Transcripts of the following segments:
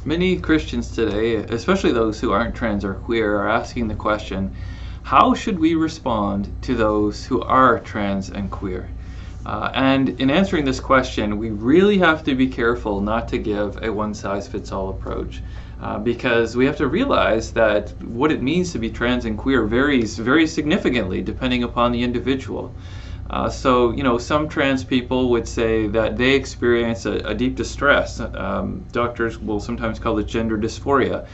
Many Christians today, especially those who aren't trans or queer, are asking the question, how should we respond to those who are trans and queer? And in answering this question, we really have to be careful not to give a one-size-fits-all approach, because we have to realize that what it means to be trans and queer varies very significantly depending upon the individual. So, some trans people would say that they experience a deep distress. Doctors will sometimes call it gender dysphoria,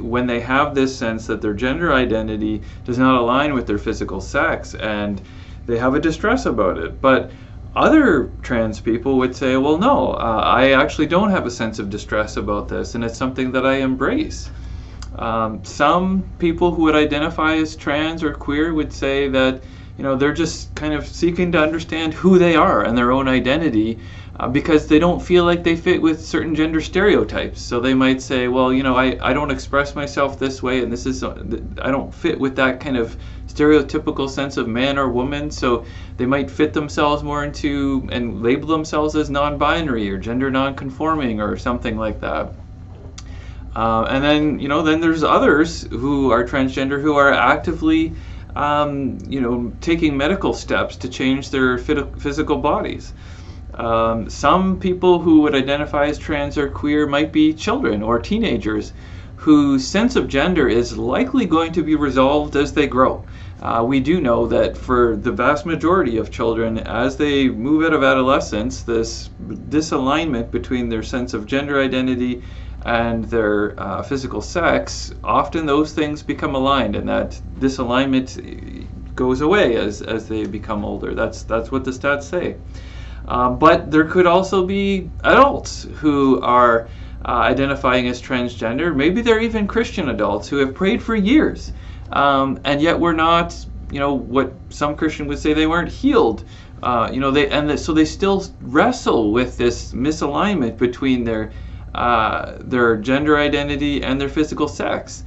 when they have this sense that their gender identity does not align with their physical sex, and they have a distress about it. But other trans people would say, well, no, I actually don't have a sense of distress about this, and it's something that I embrace. Some people who would identify as trans or queer would say that they're just kind of seeking to understand who they are and their own identity, because they don't feel like they fit with certain gender stereotypes. So they might say, well, I don't express myself this way, and I don't fit with that kind of stereotypical sense of man or woman. So they might fit themselves more into and label themselves as non-binary or gender non-conforming or something like that. And then there's others who are transgender who are actively taking medical steps to change their physical bodies. Some people who would identify as trans or queer might be children or teenagers whose sense of gender is likely going to be resolved as they grow. We do know that for the vast majority of children, as they move out of adolescence, this disalignment between their sense of gender identity and their physical sex, often those things become aligned, and that disalignment goes away as they become older. That's what the stats say. But there could also be adults who are identifying as transgender. Maybe they're even Christian adults who have prayed for years, and yet we're not, what some Christian would say, they weren't healed. So they still wrestle with this misalignment between their gender identity and their physical sex.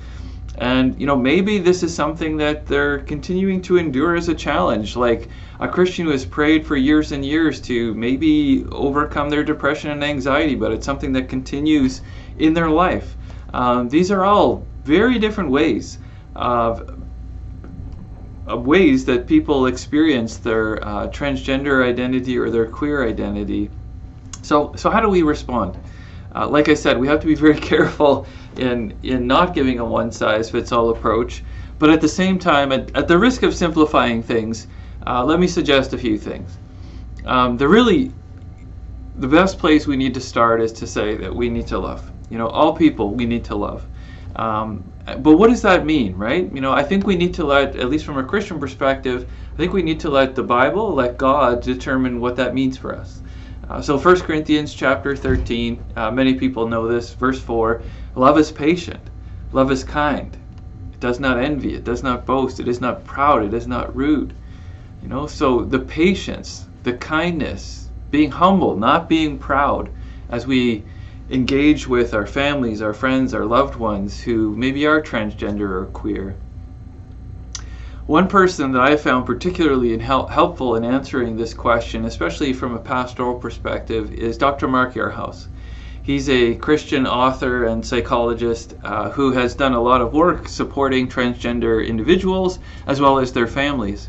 And maybe this is something that they're continuing to endure as a challenge, like a Christian who has prayed for years and years to maybe overcome their depression and anxiety, but it's something that continues in their life. These are all very different ways of ways that people experience their transgender identity or their queer identity. So how do we respond? Like I said, we have to be very careful in not giving a one-size-fits-all approach, but at the same time, at the risk of simplifying things, let me suggest a few things. The best place we need to start is to say that we need to love. All people we need to love. But what does that mean, right? I think we need to at least from a Christian perspective, I think we need to let the Bible, let God determine what that means for us. So 1 Corinthians chapter 13, many people know this, verse 4, love is patient, love is kind, it does not envy, it does not boast, it is not proud, it is not rude. So the patience, the kindness, being humble, not being proud, as we engage with our families, our friends, our loved ones who maybe are transgender or queer. One person that I found particularly helpful in answering this question, especially from a pastoral perspective, is Dr. Mark Yarhouse. He's a Christian author and psychologist who has done a lot of work supporting transgender individuals as well as their families.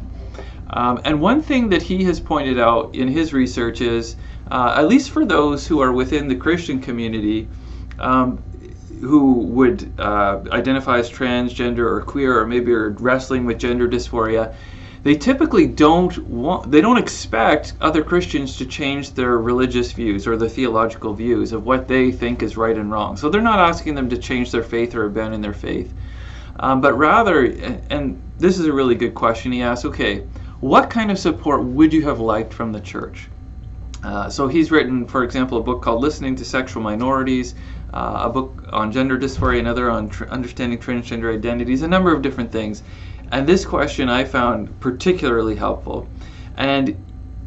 And one thing that he has pointed out in his research is, at least for those who are within the Christian community, who would identify as transgender or queer, or maybe are wrestling with gender dysphoria, they typically don't expect other Christians to change their religious views or the theological views of what they think is right and wrong. So they're not asking them to change their faith or abandon their faith, but rather, and this is a really good question, he asks, okay, what kind of support would you have liked from the church? So he's written, for example, a book called Listening to Sexual Minorities, a book on gender dysphoria, another on understanding transgender identities, a number of different things. And this question I found particularly helpful. And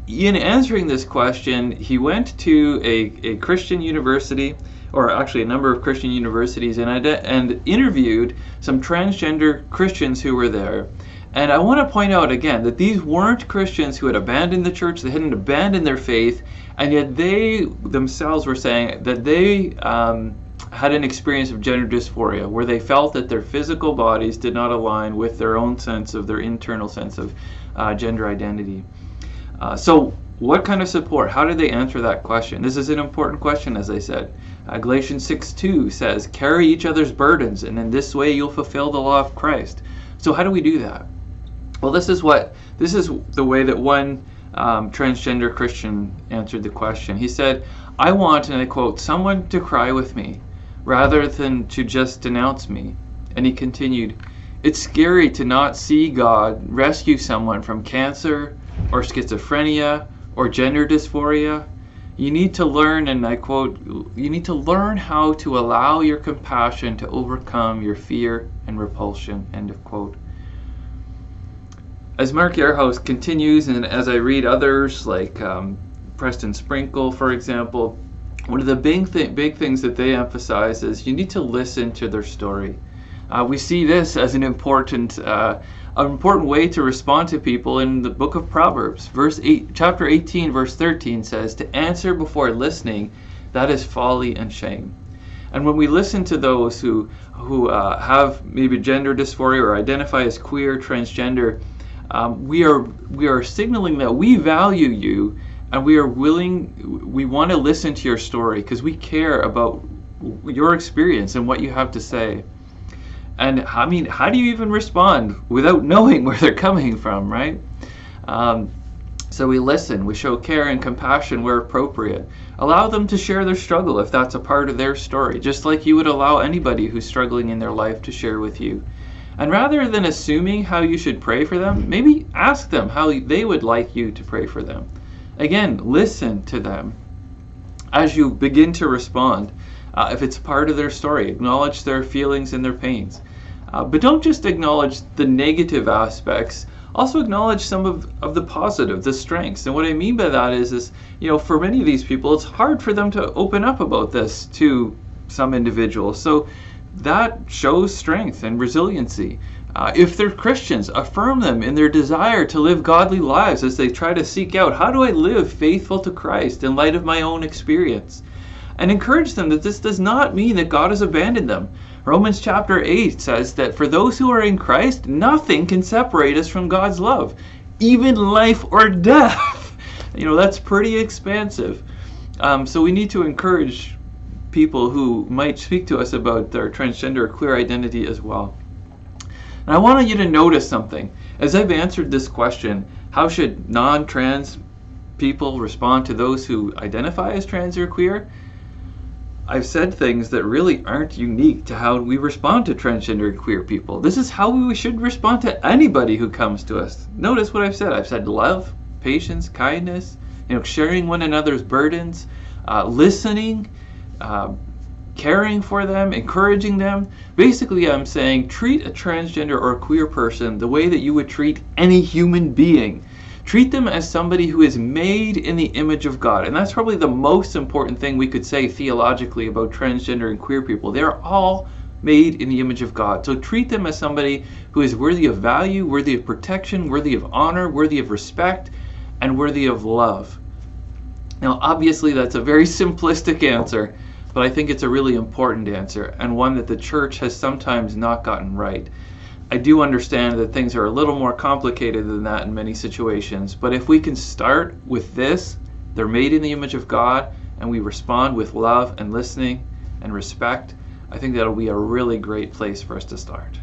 in answering this question, he went to a Christian university, or actually a number of Christian universities, and interviewed some transgender Christians who were there. And I want to point out again that these weren't Christians who had abandoned the church, they hadn't abandoned their faith, and yet they themselves were saying that they had an experience of gender dysphoria where they felt that their physical bodies did not align with their own sense of their internal sense of gender identity. So what kind of support? How did they answer that question? This is an important question, as I said. Galatians 6:2 says, carry each other's burdens, and in this way you'll fulfill the law of Christ. So how do we do that? Well, this is the way that one transgender Christian answered the question. He said, I want, and I quote, someone to cry with me rather than to just denounce me. And he continued, it's scary to not see God rescue someone from cancer or schizophrenia or gender dysphoria. You need to learn, and I quote, you need to learn how to allow your compassion to overcome your fear and repulsion, end of quote. As Mark Ehrhouse continues, and as I read others like Preston Sprinkle, for example, one of the big things that they emphasize is you need to listen to their story. We see this as an important way to respond to people in the book of Proverbs. Chapter 18, verse 13 says, to answer before listening, that is folly and shame. And when we listen to those who have maybe gender dysphoria or identify as queer, transgender, we are signaling that we value you and we want to listen to your story because we care about your experience and what you have to say. And I mean, how do you even respond without knowing where they're coming from, right? So we listen, we show care and compassion where appropriate. Allow them to share their struggle if that's a part of their story, just like you would allow anybody who's struggling in their life to share with you. And rather than assuming how you should pray for them, maybe ask them how they would like you to pray for them. Again, listen to them as you begin to respond. If it's part of their story, acknowledge their feelings and their pains. But don't just acknowledge the negative aspects, also acknowledge some of the positive, the strengths. And what I mean by that is, for many of these people, it's hard for them to open up about this to some individuals. So that shows strength and resiliency. If they're Christians, affirm them in their desire to live godly lives as they try to seek out, how do I live faithful to Christ in light of my own experience? And encourage them that this does not mean that God has abandoned them. Romans chapter 8 says that for those who are in Christ, nothing can separate us from God's love, even life or death. That's pretty expansive. So we need to encourage people who might speak to us about their transgender or queer identity as well. And I want you to notice something. As I've answered this question, how should non-trans people respond to those who identify as trans or queer? I've said things that really aren't unique to how we respond to transgender and queer people. This is how we should respond to anybody who comes to us. Notice what I've said. I've said love, patience, kindness, sharing one another's burdens, listening, caring for them, encouraging them. Basically, I'm saying treat a transgender or a queer person the way that you would treat any human being. Treat them as somebody who is made in the image of God. And that's probably the most important thing we could say theologically about transgender and queer people. They're all made in the image of God. So treat them as somebody who is worthy of value, worthy of protection, worthy of honor, worthy of respect, and worthy of love. Now, obviously, that's a very simplistic answer, but I think it's a really important answer and one that the church has sometimes not gotten right. I do understand that things are a little more complicated than that in many situations, but if we can start with this, they're made in the image of God, and we respond with love and listening and respect, I think that'll be a really great place for us to start.